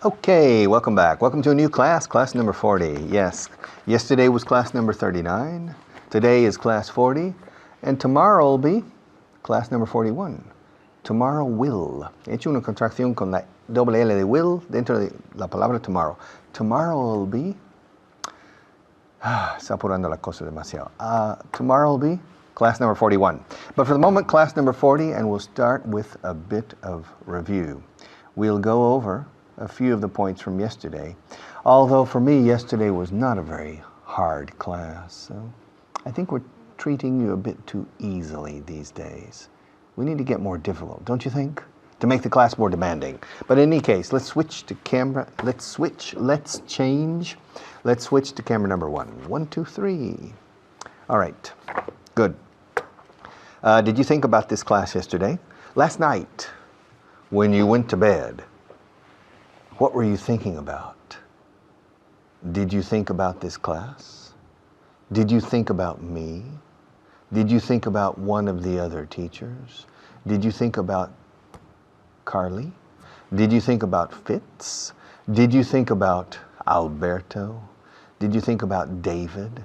Okay, welcome back. Welcome to a new class, class number 40. Yes, yesterday was class number 39. Today is class 40. And tomorrow will be class number 41. Tomorrow will. He hecho una contracción con la doble L de will dentro de la palabra tomorrow. Tomorrow will be... está apurando la cosa demasiado. Tomorrow will be class number 41. But for the moment, class number 40, and we'll start with a bit of review. We'll go over a few of the points from yesterday, although for me yesterday was not a very hard class, so I think we're treating you a bit too easily these days. We need to get more difficult, don't you think? To make the class more demanding. But in any case, let's switch to camera, let's change. Let's switch to camera number 1. 1, 2, 3. All right, good. Did you think about this class yesterday? Last night, when you went to bed, what were you thinking about? Did you think about this class? Did you think about me? Did you think about one of the other teachers? Did you think about Carly? Did you think about Fitz? Did you think about Alberto? Did you think about David?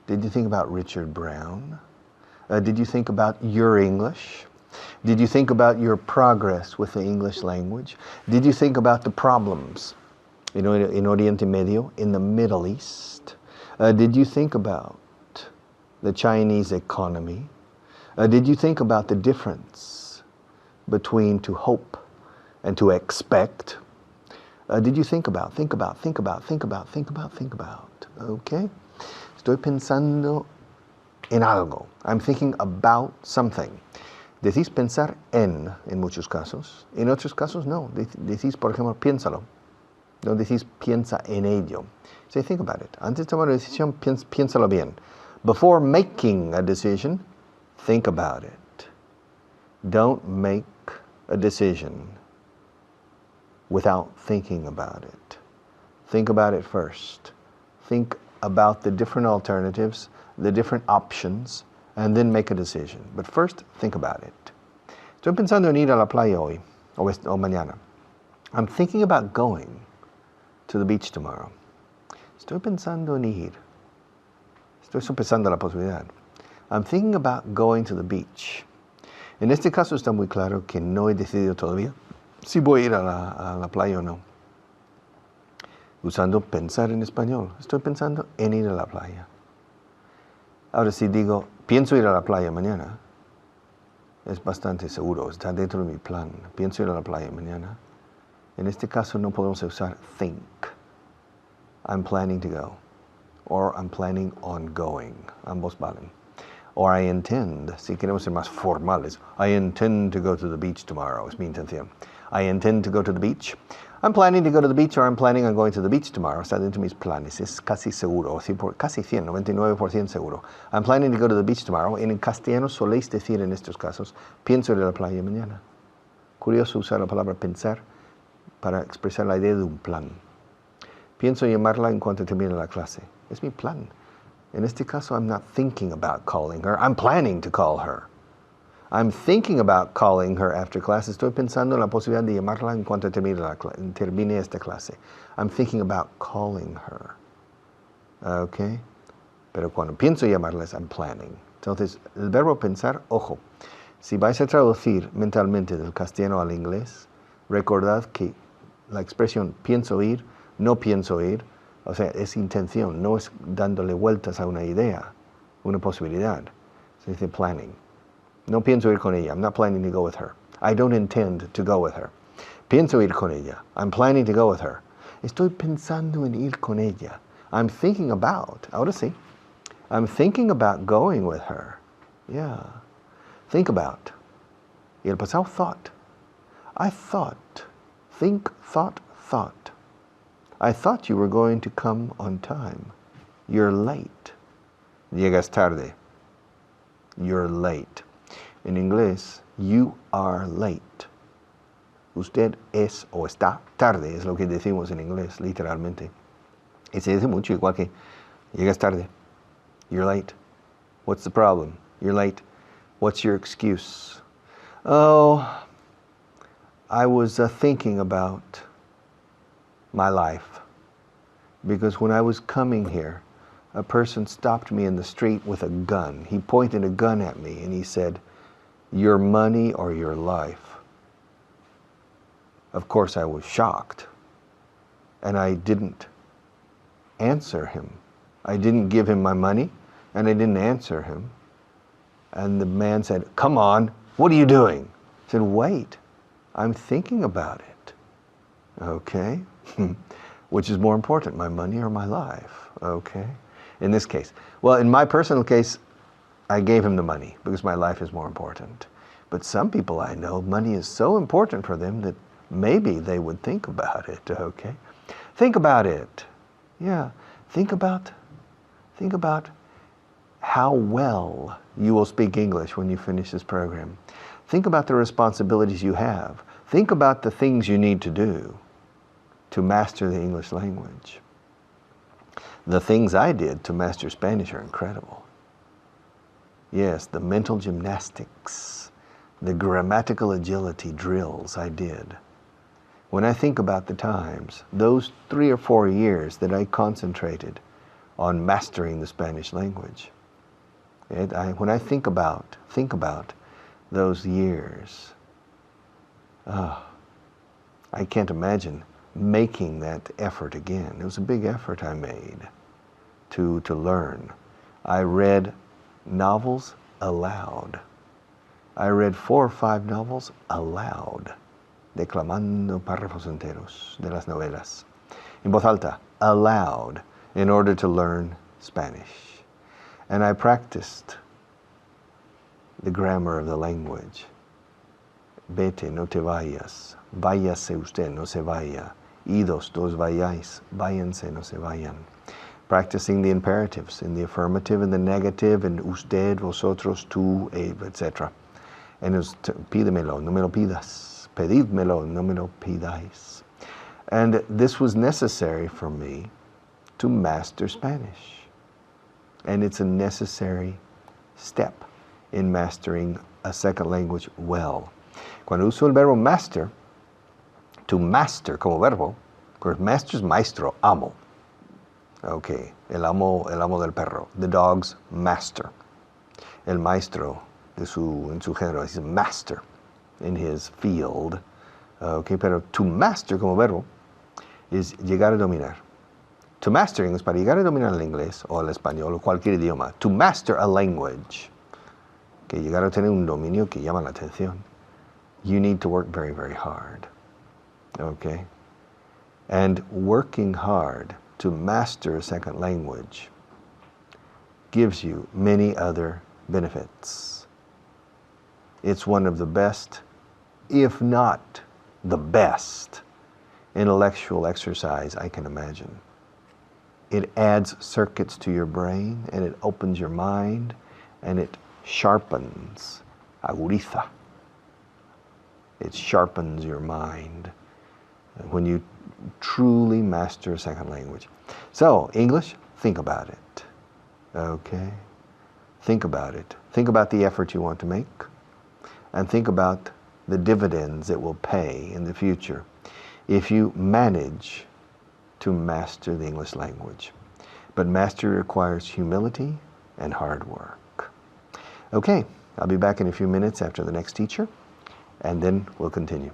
Did you think about Richard Brown? Did you think about your English? Did you think about your progress with the English language? Did you think about the problems in Oriente Medio, in the Middle East? Did you think about the Chinese economy? Did you think about the difference between to hope and to expect? Did you think about? Okay? Estoy pensando en algo. I'm thinking about something. Decís pensar en muchos casos. En otros casos no. Decís, por ejemplo, piénsalo. No decís piensa en ello. Say, think about it. Antes de tomar una decisión, piénsalo bien. Before making a decision, think about it. Don't make a decision without thinking about it. Think about it first. Think about the different alternatives, the different options, and then make a decision. But first, think about it. Estoy pensando en ir a la playa hoy, o mañana. I'm thinking about going to the beach tomorrow. Estoy pensando en ir. Estoy sopesando la posibilidad. I'm thinking about going to the beach. En este caso está muy claro que no he decidido todavía si voy a ir a la playa o no. Usando pensar en español. Estoy pensando en ir a la playa. Ahora, si digo, pienso ir a la playa mañana, es bastante seguro, está dentro de mi plan. Pienso ir a la playa mañana. En este caso no podemos usar think. I'm planning to go. Or I'm planning on going. Ambos valen. Or I intend, si queremos ser más formales, I intend to go to the beach tomorrow, es mi intención. I intend to go to the beach. I'm planning to go to the beach, or I'm planning on going to the beach tomorrow. Está dentro de mis planes, es casi seguro, casi 100, 99% seguro. I'm planning to go to the beach tomorrow. En castellano soléis decir en estos casos, pienso ir a la playa mañana. Curioso usar la palabra pensar para expresar la idea de un plan. Pienso llamarla en cuanto termine la clase. Es mi plan. En este caso, I'm not thinking about calling her. I'm planning to call her. I'm thinking about calling her after class. Estoy pensando en la posibilidad de llamarla en cuanto termine esta clase. I'm thinking about calling her. Okay? Pero cuando pienso llamarles, I'm planning. Entonces, el verbo pensar, ojo, si vais a traducir mentalmente del castellano al inglés, recordad que la expresión pienso ir, no pienso ir, o sea, es intención, no es dándole vueltas a una idea, una posibilidad. Se dice planning. No pienso ir con ella. I'm not planning to go with her. I don't intend to go with her. Pienso ir con ella. I'm planning to go with her. Estoy pensando en ir con ella. I'm thinking about. Ahora sí. I'm thinking about going with her. Yeah. Think about. Y el pasado thought. I thought. Think, thought, thought. I thought you were going to come on time. You're late. Llegas tarde. You're late. En inglés, you are late. Usted es o está tarde, es lo que decimos en inglés, literalmente. Y se dice mucho igual que, llegas tarde. You're late. What's the problem? You're late. What's your excuse? Oh, I was thinking about my life. Because when I was coming here, a person stopped me in the street with a gun. He pointed a gun at me and he said, "Your money or your life." Of course, I was shocked. And I didn't answer him. I didn't give him my money, and I didn't answer him. And the man said, "Come on, what are you doing?" I said, "Wait, I'm thinking about it." Okay? Which is more important, my money or my life? Okay? In this case. Well, in my personal case, I gave him the money because my life is more important. But some people I know, money is so important for them that maybe they would think about it, okay? Think about it. Yeah, think about how well you will speak English when you finish this program. Think about the responsibilities you have. Think about the things you need to do to master the English language. The things I did to master Spanish are incredible. Yes, the mental gymnastics, the grammatical agility drills I did. When I think about the times, those 3 or 4 years that I concentrated on mastering the Spanish language, when I think about those years, I can't imagine making that effort again. It was a big effort I made to learn. I read novels aloud. I read 4 or 5 novels aloud, declamando párrafos enteros de las novelas, en voz alta, aloud, in order to learn Spanish. And I practiced the grammar of the language. Vete, no te vayas. Váyase usted, no se vaya. Idos, dos vayáis. Váyanse, no se vayan. Practicing the imperatives in the affirmative and the negative, and usted, vosotros, tú, etc. And it was, pídemelo, no me lo pidas. Pedídmelo, no me lo pidáis. And this was necessary for me to master Spanish. And it's a necessary step in mastering a second language well. Cuando uso el verbo master, to master como verbo, because master es maestro, amo. Okay, el amo del perro, the dog's master. El maestro en su género, he's a master in his field. Okay, pero to master como verbo es llegar a dominar. To master English, para llegar a dominar el inglés o el español o cualquier idioma, to master a language, que llegar a tener un dominio que llama la atención, you need to work very, very hard. Okay? And working hard to master a second language gives you many other benefits. It's one of the best, if not the best, intellectual exercise I can imagine. It adds circuits to your brain, and it opens your mind, and it sharpens, aguriza. It sharpens your mind when you truly master a second language. So, English, think about it. Okay? Think about it. Think about the effort you want to make, and think about the dividends it will pay in the future if you manage to master the English language. But mastery requires humility and hard work. Okay, I'll be back in a few minutes after the next teacher, and then we'll continue.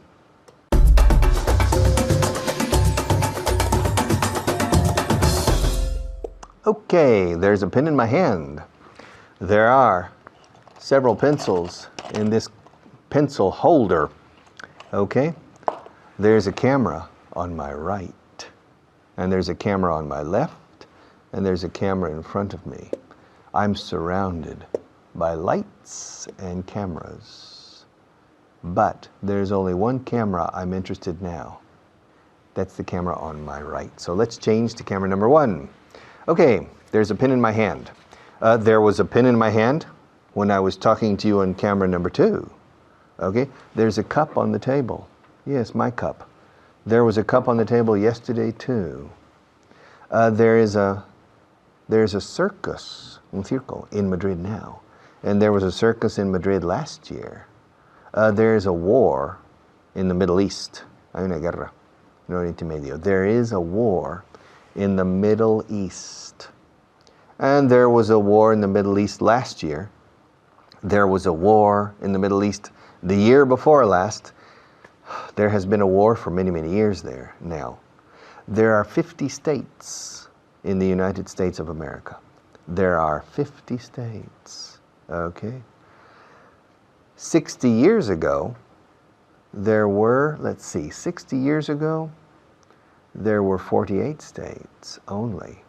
Okay, there's a pen in my hand. There are several pencils in this pencil holder. Okay, there's a camera on my right, and there's a camera on my left, and there's a camera in front of me. I'm surrounded by lights and cameras. But there's only one camera I'm interested in now. That's the camera on my right. So let's change to camera number 1. Okay, there's a pen in my hand. There was a pen in my hand when I was talking to you on camera number 2. Okay, there's a cup on the table. Yes, my cup. There was a cup on the table yesterday too. There's a circus, un circo, in Madrid now. And there was a circus in Madrid last year. There's a war in the Middle East. Hay una guerra en Oriente Medio. There is a war in the Middle East. And there was a war in the Middle East last year. There was a war in the Middle East the year before last. There has been a war for many, many years there now. There are 50 states in the United States of America. There are 50 states, okay? 60 years ago, there were, 60 years ago, there were 48 states only.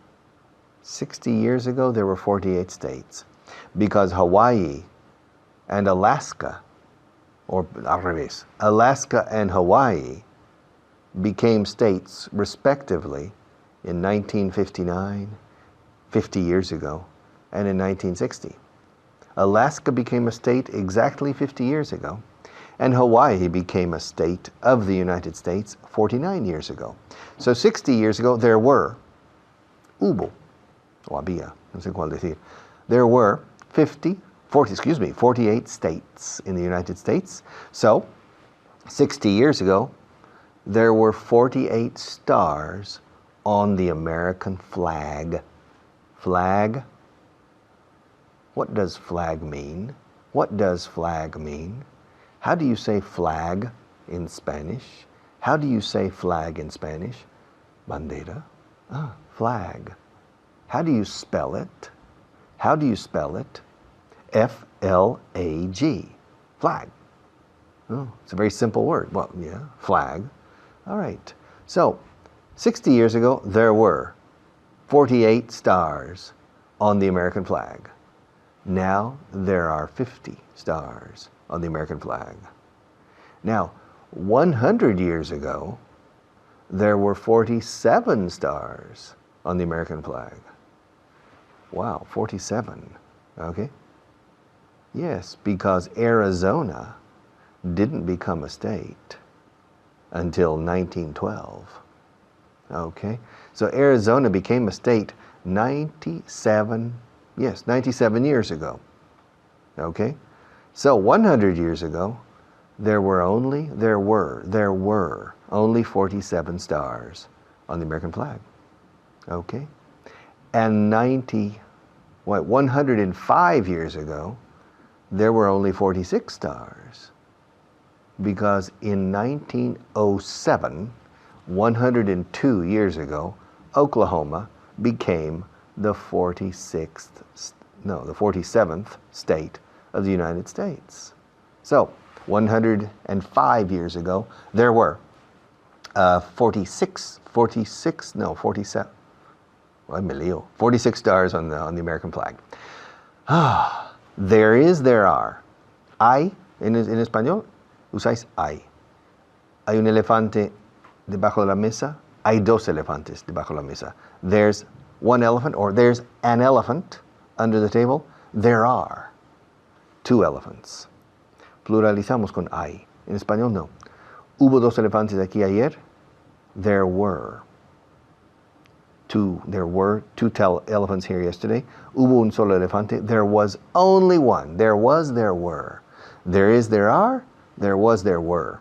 60 years ago, there were 48 states because Hawaii and Alaska, or al revés, Alaska and Hawaii became states respectively in 1959, 50 years ago, and in 1960. Alaska became a state exactly 50 years ago, and Hawaii became a state of the United States 49 years ago. So 60 years ago, there were, hubo, o había, no sé cuál decir, there were 48 states in the United States. So 60 years ago, there were 48 stars on the American flag. Flag? What does flag mean? What does flag mean? How do you say flag in Spanish? How do you say flag in Spanish? Bandera. Ah, flag. How do you spell it? How do you spell it? F-L-A-G. Flag. Oh, it's a very simple word. Well, yeah, flag. All right. So, 60 years ago, there were 48 stars on the American flag. Now, there are 50 stars on the American flag. Now, 100 years ago, there were 47 stars on the American flag. Wow, 47, okay? Yes, because Arizona didn't become a state until 1912, okay? So Arizona became a state 97 years ago, okay? So 100 years ago, there were only 47 stars on the American flag, okay? And 105 years ago, there were only 46 stars, because in 1907, 102 years ago, Oklahoma became the 47th state of the United States. So, 105 years ago, there were 46 stars on the American flag. There are. Hay, en español, usáis hay. Hay un elefante debajo de la mesa. Hay dos elefantes debajo de la mesa. There's one elephant, or there's an elephant under the table. There are two elephants. Pluralizamos con hay. En español no. Hubo dos elefantes aquí ayer. There were two elephants here yesterday. Hubo un solo elefante. There was only one. There were. There is, there are. There was, there were.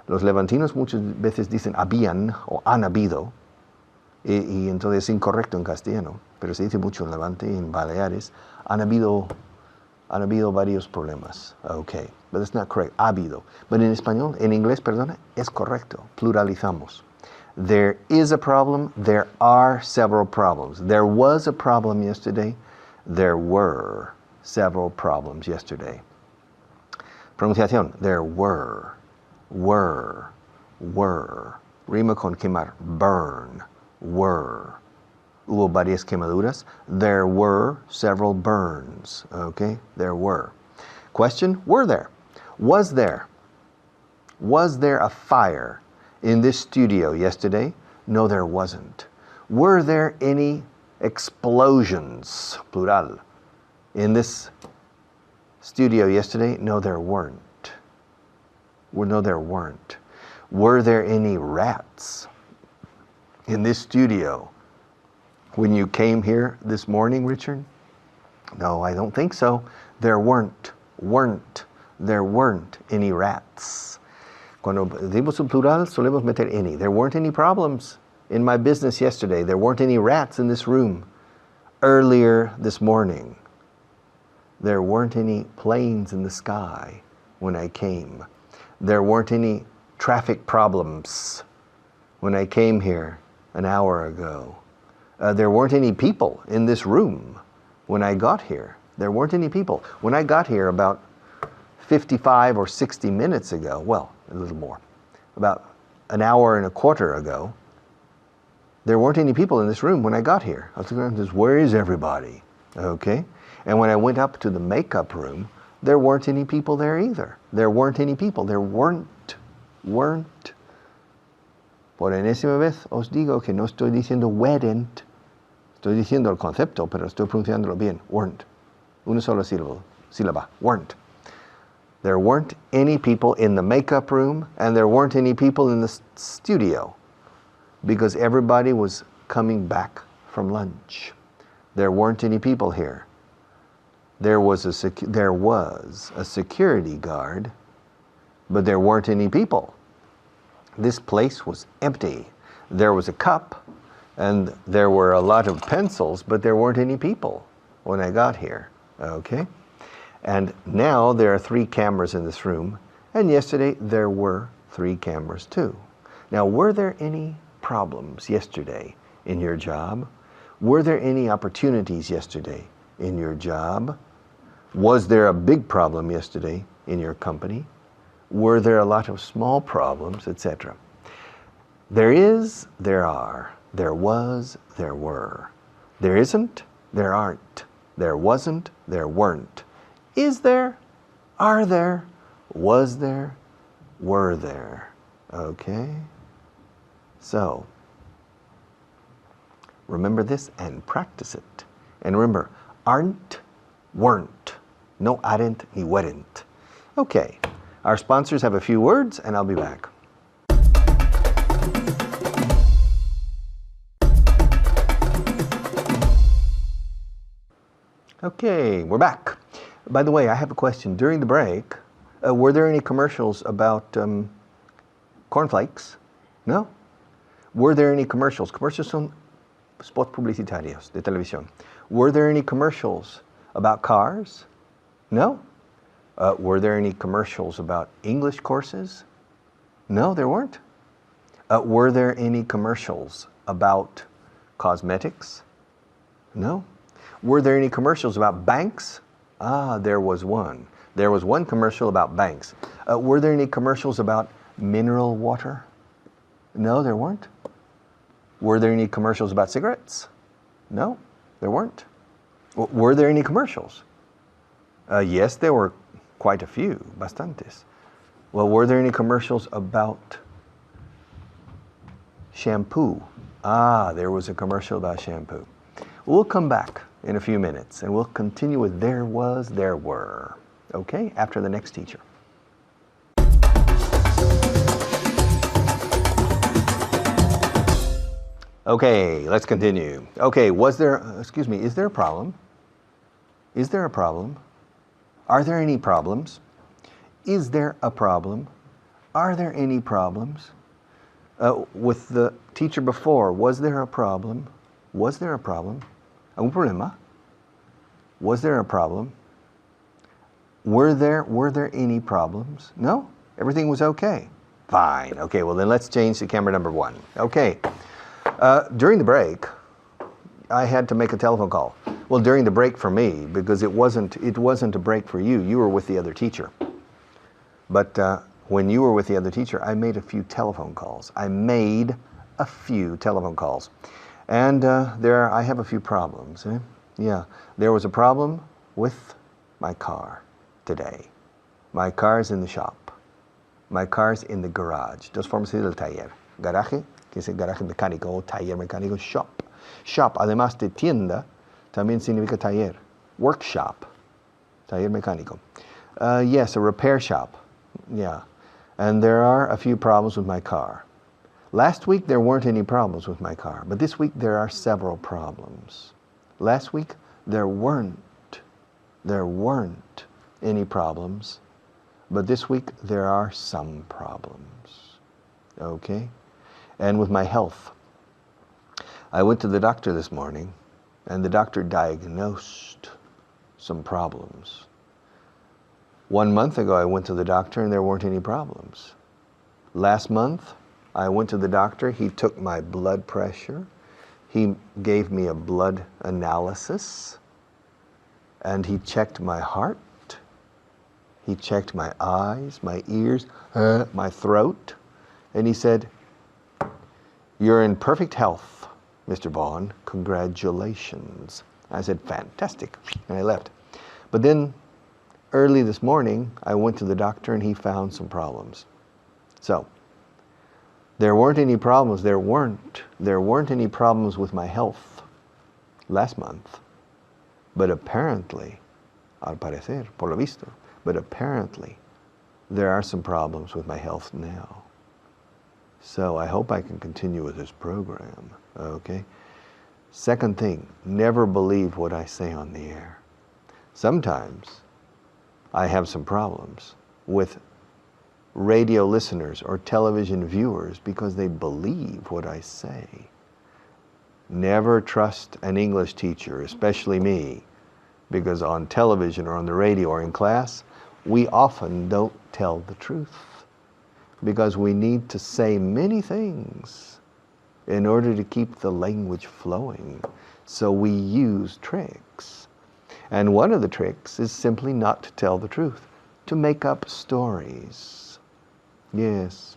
Los levantinos muchas veces dicen habían o han habido, y entonces es incorrecto en castellano, pero se dice mucho en Levante y en Baleares. Han habido varios problemas. Okay, but that's not correct. Ha habido. But en español, en inglés, perdona, es correcto. Pluralizamos. There is a problem. There are several problems. There was a problem yesterday. There were several problems yesterday. Pronunciación. There were. Rima con quemar. Burn. Were. Hubo varias quemaduras. There were several burns. Okay? There were. Question. Were there? Was there? Was there a fire in this studio yesterday? No, there wasn't. Were there any explosions, plural, in this studio yesterday? No, there weren't. No, there weren't. Were there any rats in this studio when you came here this morning, Richard? No, I don't think so. There weren't any rats. Cuando decimos un plural, solemos meter any. There weren't any problems in my business yesterday. There weren't any rats in this room earlier this morning. There weren't any planes in the sky when I came. There weren't any traffic problems when I came here an hour ago. There weren't any people in this room when I got here. There weren't any people. When I got here about 55 or 60 minutes ago, well, a little more, about an hour and a quarter ago, there weren't any people in this room when I got here. I was looking around and said, where is everybody? Okay? And when I went up to the makeup room, there weren't any people there either. There weren't any people. There weren't. Por enésima vez os digo que no estoy diciendo weren't. Estoy diciendo el concepto, pero estoy pronunciándolo bien. Weren't. Una sola sílaba. Weren't. There weren't any people in the makeup room, and there weren't any people in the studio, because everybody was coming back from lunch. There weren't any people here. There was a security guard, but there weren't any people. This place was empty. There was a cup, and there were a lot of pencils, but there weren't any people when I got here. Okay? And now there are 3 cameras in this room, and yesterday there were 3 cameras too. Now, were there any problems yesterday in your job? Were there any opportunities yesterday in your job? Was there a big problem yesterday in your company? Were there a lot of small problems, etc.? There is, there are. There was, there were. There isn't, there aren't. There wasn't, there weren't. Is there? Are there? Was there? Were there? Okay? So, remember this and practice it. And remember, aren't, weren't. No aren't ni weren't. Okay, our sponsors have a few words, and I'll be back. Okay, we're back. By the way, I have a question. During the break, were there any commercials about cornflakes? No? Were there any commercials? Commercials son spots publicitarios de televisión. Were there any commercials about cars? No? Were there any commercials about English courses? No, there weren't. Were there any commercials about cosmetics? No. Were there any commercials about banks? Ah, there was one. There was one commercial about banks. Were there any commercials about mineral water? No, there weren't. Were there any commercials about cigarettes? No, there weren't. Were there any commercials? Yes, there were quite a few, bastantes. Well, were there any commercials about shampoo? Ah, there was a commercial about shampoo. We'll come back in a few minutes, and we'll continue with there was, there were. Okay, after the next teacher. Okay, let's continue. Okay, is there a problem? Is there a problem? Are there any problems? Is there a problem? Are there any problems? With the teacher before, was there a problem? Was there a problem? ¿Algún problema? Was there a problem? Were there any problems? No? Everything was okay? Fine. Okay, well then let's change to camera number 1. Okay. During the break, I had to make a telephone call. Well, during the break for me, because it wasn't a break for you. You were with the other teacher. But when you were with the other teacher, I made a few telephone calls. And I have a few problems. Yeah, there was a problem with my car today. My car's in the shop. My car's in the garage. Dos formas de decir el taller. Garaje, que es el garaje mecánico, o taller mecánico, shop. Shop, además de tienda, también significa taller. Workshop, taller mecánico. Yes, a repair shop. Yeah, and there are a few problems with my car. Last week, there weren't any problems with my car, but this week there are several problems. Last week, there weren't any problems, But this week, there are some problems. Okay? And with my health, I went to the doctor this morning, and the doctor diagnosed some problems. 1 month ago, I went to the doctor, and there weren't any problems. Last month, I went to the doctor. He took my blood pressure. He gave me a blood analysis, and he checked my heart. He checked my eyes, my ears, my throat, and he said, "You're in perfect health, Mr. Vaughan. Congratulations." I said, "Fantastic," and I left. But then, early this morning, I went to the doctor, and he found some problems. So, there weren't any problems. There weren't any problems with my health last month. But apparently, al parecer, por lo visto, but apparently, there are some problems with my health now. So I hope I can continue with this program, okay? Second thing, never believe what I say on the air. Sometimes I have some problems with radio listeners or television viewers because they believe what I say. Never trust an English teacher, especially me, because on television or on the radio or in class, we often don't tell the truth because we need to say many things in order to keep the language flowing. So we use tricks. And one of the tricks is simply not to tell the truth, to make up stories. Yes,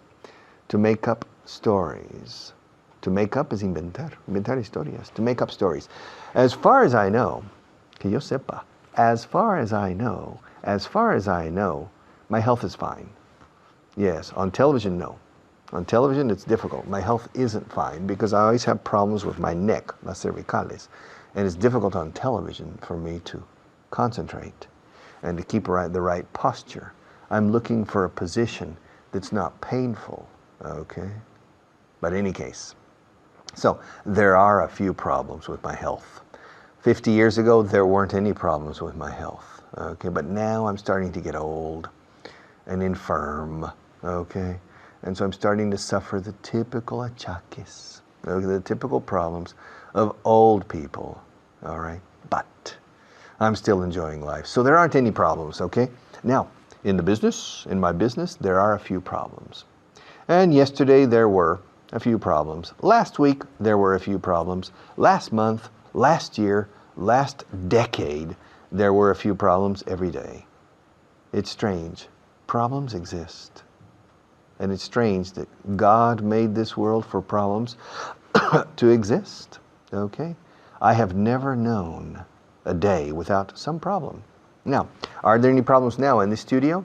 to make up stories. To make up is inventar historias, to make up stories. As far as I know, que yo sepa, as far as I know, my health is fine. Yes, on television, no. On television, it's difficult. My health isn't fine because I always have problems with my neck, las cervicales. And it's difficult on television for me to concentrate and to keep the right posture. I'm looking for a position that's not painful, okay? But in any case, so there are a few problems with my health. 50 years ago, there weren't any problems with my health. Okay, but now I'm starting to get old and infirm, okay? And so I'm starting to suffer the typical achaques, okay, the typical problems of old people, all right? But I'm still enjoying life. So there aren't any problems, okay? Now, in my business, there are a few problems. And yesterday there were a few problems. Last week, there were a few problems. Last month, last year, last decade, there were a few problems every day. It's strange. Problems exist. And it's strange that God made this world for problems to exist. Okay? I have never known a day without some problem. Now, are there any problems now in this studio?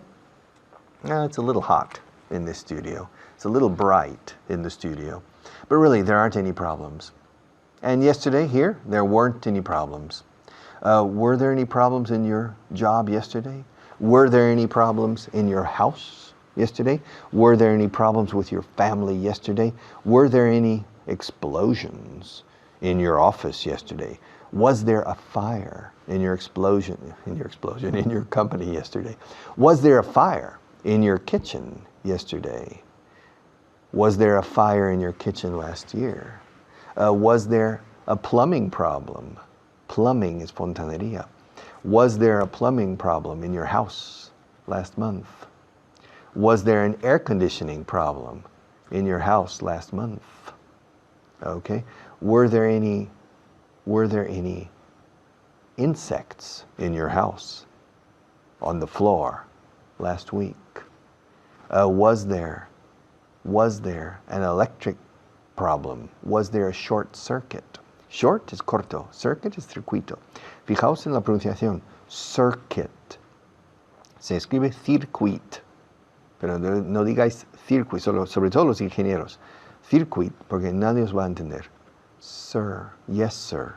It's a little hot in this studio. It's a little bright in the studio. But really, there aren't any problems. And yesterday here, there weren't any problems. Were there any problems in your job yesterday? Were there any problems in your house yesterday? Were there any problems with your family yesterday? Were there any explosions in your office yesterday? Was there a fire in your in your company yesterday? Was there a fire in your kitchen yesterday? Was there a fire in your kitchen last year? Was there a plumbing problem? Plumbing is fontanería. Was there a plumbing problem in your house last month? Was there an air conditioning problem in your house last month? Okay. Were there any insects in your house on the floor last week? Was there an electric problem? Was there a short circuit? Short is corto, circuit is circuito. Fijaos en la pronunciación, circuit. Se escribe circuit, pero no digáis circuit, sobre todo los ingenieros. Circuit, porque nadie os va a entender. Sir, yes sir.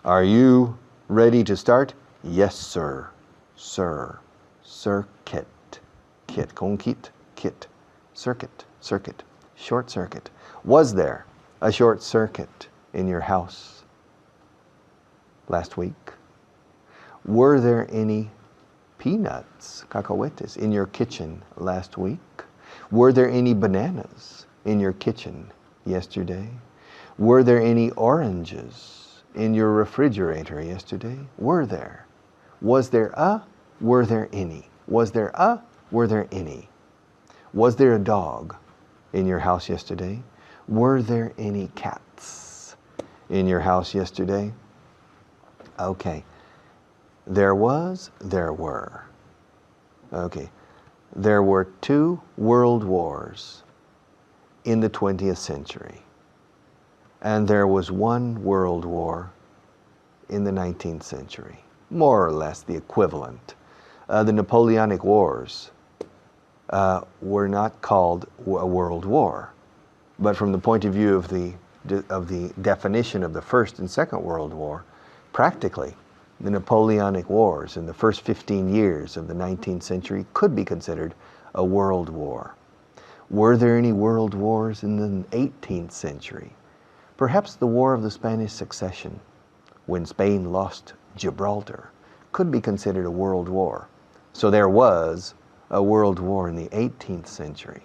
Are you ready to start? Yes sir. Sir. Circuit. Kit, con kit, kit. Circuit, circuit. Short circuit. Was there a short circuit in your house last week? Were there any peanuts, cacahuetes, in your kitchen last week? Were there any bananas in your kitchen yesterday? Were there any oranges in your refrigerator yesterday? Were there? Was there a? Were there any? Was there a? Were there any? Was there a dog in your house yesterday? Were there any cats in your house yesterday? Okay. There was, there were. Okay. There were 2 world wars in the 20th century. And there was 1 world war in the 19th century. More or less the equivalent. The Napoleonic Wars were not called a world war. But from the point of view of the definition of the First and Second World War, practically the Napoleonic Wars in the first 15 years of the 19th century could be considered a world war. Were there any world wars in the 18th century? Perhaps the War of the Spanish Succession, when Spain lost Gibraltar, could be considered a world war. So there was a world war in the 18th century.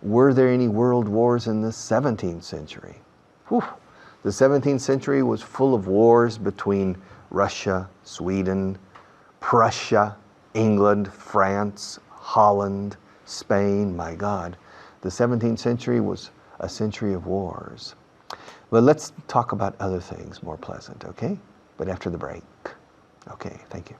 Were there any world wars in the 17th century? Whew. The 17th century was full of wars between Russia, Sweden, Prussia, England, France, Holland, Spain. My God, the 17th century was a century of wars. But let's talk about other things more pleasant, okay? But after the break. Okay, thank you.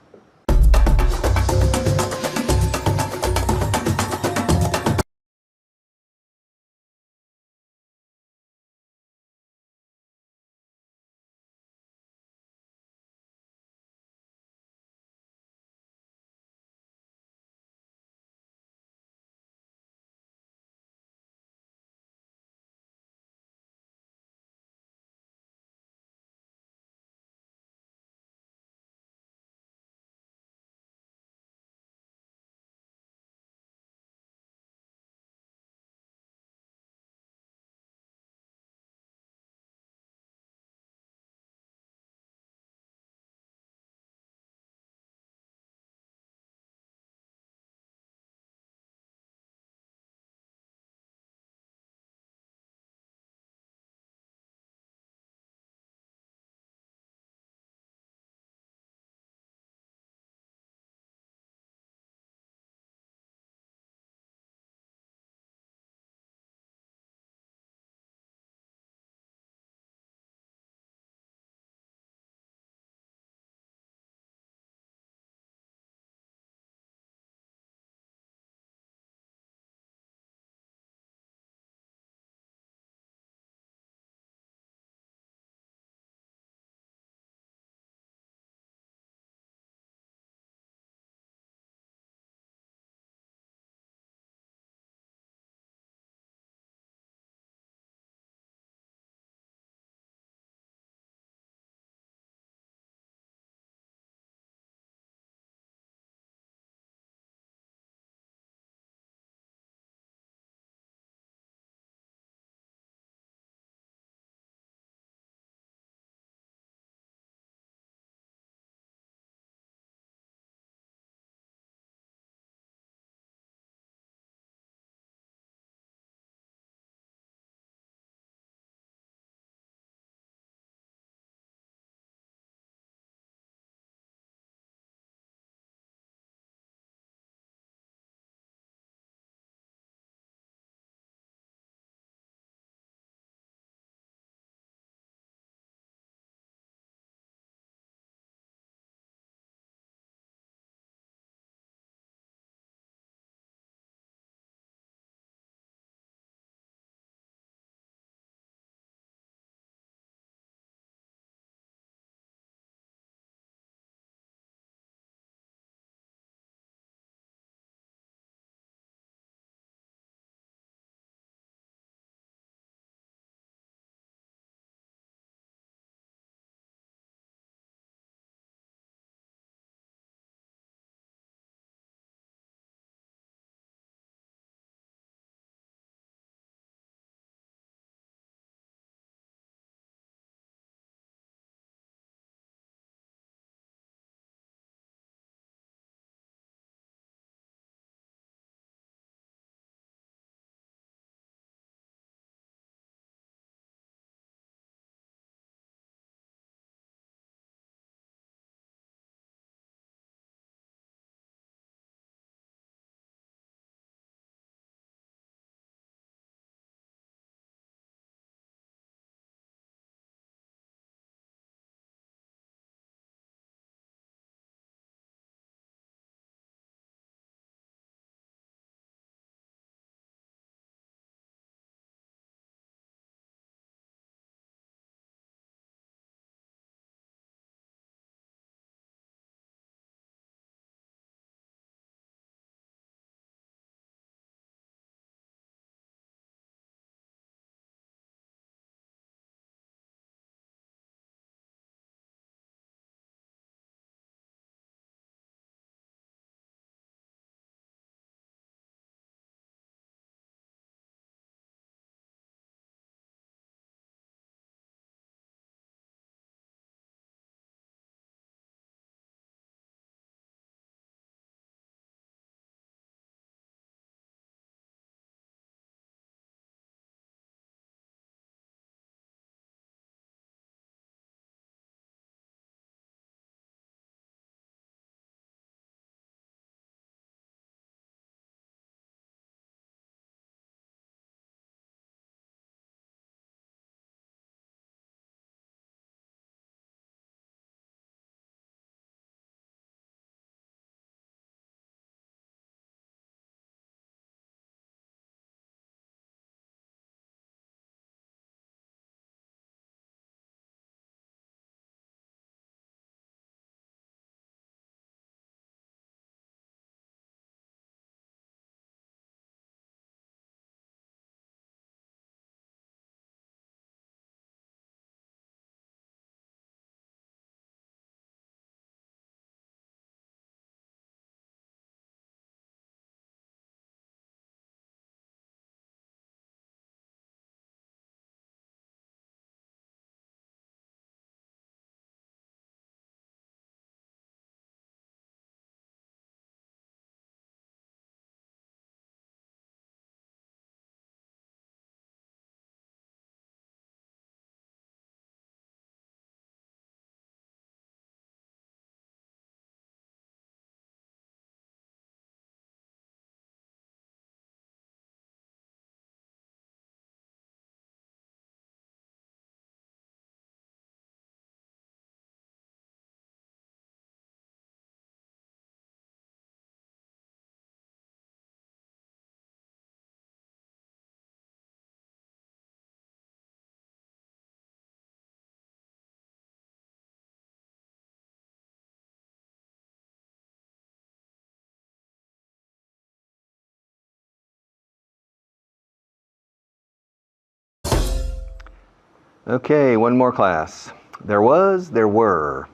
Okay, one more class. There was, there were.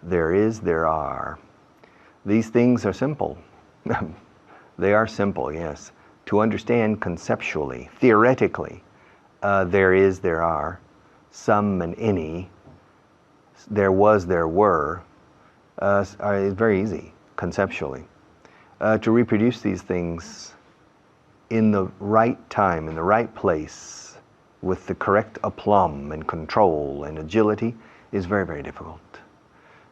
There is, there are. These things are simple. They are simple, yes. To understand conceptually, theoretically, there is, there are, some and any, there was, there were, is very easy conceptually. To reproduce these things in the right time, in the right place, with the correct aplomb and control and agility is very, very difficult.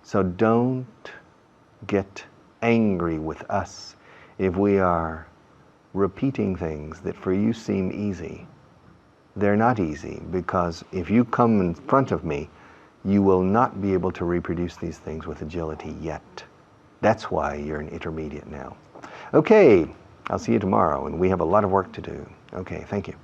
So don't get angry with us if we are repeating things that for you seem easy. They're not easy, because if you come in front of me, you will not be able to reproduce these things with agility yet. That's why you're an intermediate now. Okay, I'll see you tomorrow, and we have a lot of work to do. Okay, thank you.